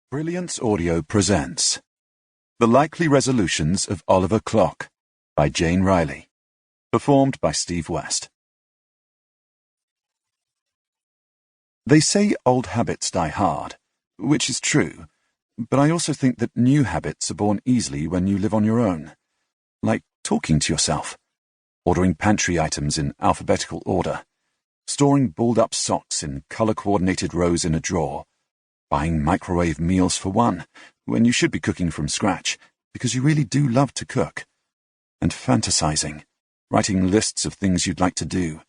Brilliance Audio presents The Likely Resolutions of Oliver Clock by Jane Riley. Performed by Steve West. They say old habits die hard, which is true, but I also think that new habits are born easily when you live on your own. Like talking to yourself, ordering pantry items in alphabetical order, storing balled-up socks in colour-coordinated rows in a drawer, buying microwave meals for one, when you should be cooking from scratch, because you really do love to cook, and fantasizing, writing lists of things you'd like to do,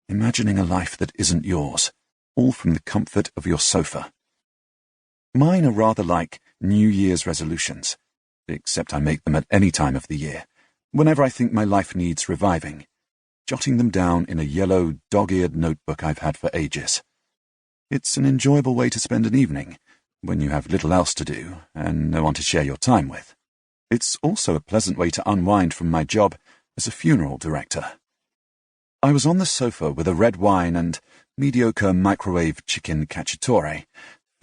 imagining a life that isn't yours, all from the comfort of your sofa. Mine are rather like New Year's resolutions, except I make them at any time of the year, whenever I think my life needs reviving, jotting them down in a yellow, dog-eared notebook I've had for ages. It's an enjoyable way to spend an evening, when you have little else to do and no one to share your time with. It's also a pleasant way to unwind from my job as a funeral director. I was on the sofa with a red wine and mediocre microwave chicken cacciatore,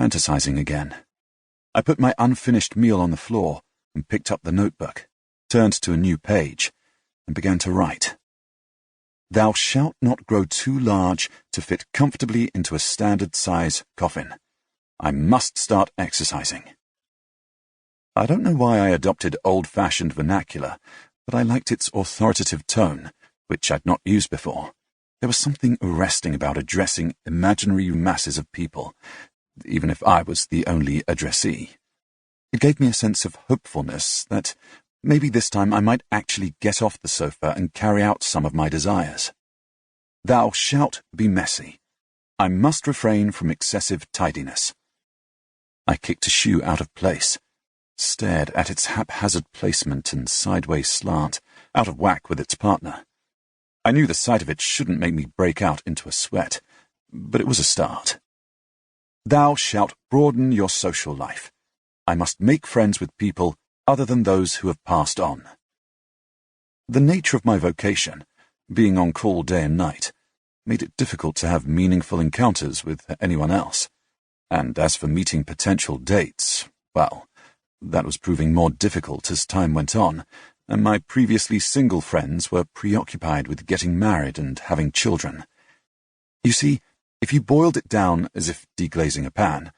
fantasizing again. I put my unfinished meal on the floor and picked up the notebook, turned to a new page, and began to write. Thou shalt not grow too large to fit comfortably into a standard-size coffin. I must start exercising. I don't know why I adopted old-fashioned vernacular, but I liked its authoritative tone, which I'd not used before. There was something arresting about addressing imaginary masses of people, even if I was the only addressee. It gave me a sense of hopefulness that maybe this time I might actually get off the sofa and carry out some of my desires. Thou shalt be messy. I must refrain from excessive tidiness. I kicked a shoe out of place, stared at its haphazard placement and sideways slant, out of whack with its partner. I knew the sight of it shouldn't make me break out into a sweat, but it was a start. Thou shalt broaden your social life. I must make friends with people other than those who have passed on. The nature of my vocation, being on call day and night, made it difficult to have meaningful encounters with anyone else. And as for meeting potential dates, well, that was proving more difficult as time went on, and my previously single friends were preoccupied with getting married and having children. You see, if you boiled it down as if deglazing a pan,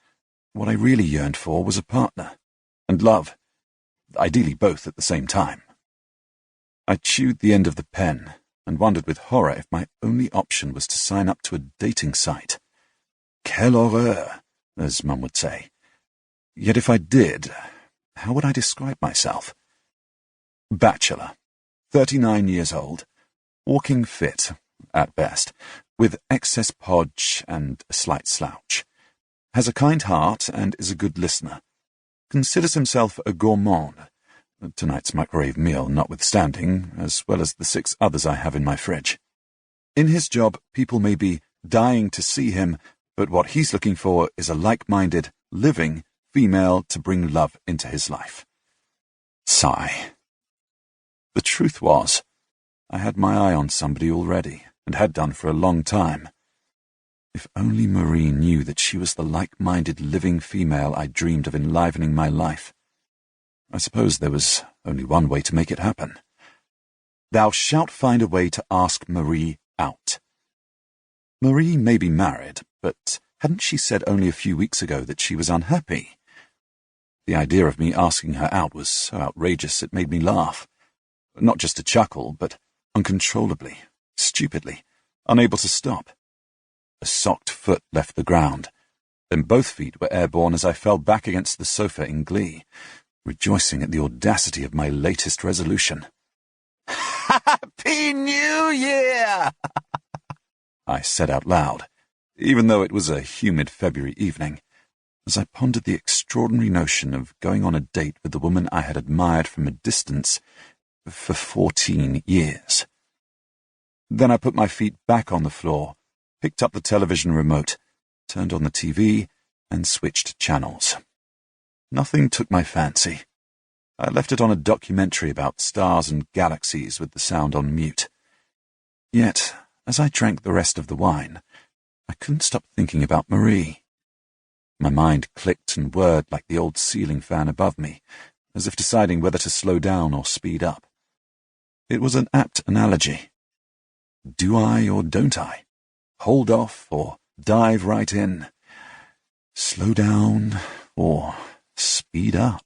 what I really yearned for was a partner, and love, ideally both at the same time. I chewed the end of the pen and wondered with horror if my only option was to sign up to a dating site. Quelle horreur, as Mum would say. Yet if I did, how would I describe myself? Bachelor, 39 years old, walking fit, at best, with excess podge and a slight slouch. Has a kind heart and is a good listener. Considers himself a gourmand, tonight's microwave meal notwithstanding, as well as the 6 others I have in my fridge. In his job, people may be dying to see him, but what he's looking for is a like-minded, living female to bring love into his life. Sigh. The truth was, I had my eye on somebody already, and had done for a long time. If only Marie knew that she was the like-minded living female I dreamed of enlivening my life. I suppose there was only one way to make it happen. Thou shalt find a way to ask Marie out. Marie may be married, but hadn't she said only a few weeks ago that she was unhappy? The idea of me asking her out was so outrageous it made me laugh. Not just a chuckle, but uncontrollably, stupidly, unable to stop. A socked foot left the ground. Then both feet were airborne as I fell back against the sofa in glee, rejoicing at the audacity of my latest resolution. Happy New Year! I said out loud, even though it was a humid February evening, as I pondered the extraordinary notion of going on a date with the woman I had admired from a distance for 14 years. Then I put my feet back on the floor, picked up the television remote, turned on the TV, and switched channels. Nothing took my fancy. I left it on a documentary about stars and galaxies with the sound on mute. Yet, as I drank the rest of the wine, I couldn't stop thinking about Marie. My mind clicked and whirred like the old ceiling fan above me, as if deciding whether to slow down or speed up. It was an apt analogy. Do I or don't I? Hold off or dive right in? Slow down or speed up?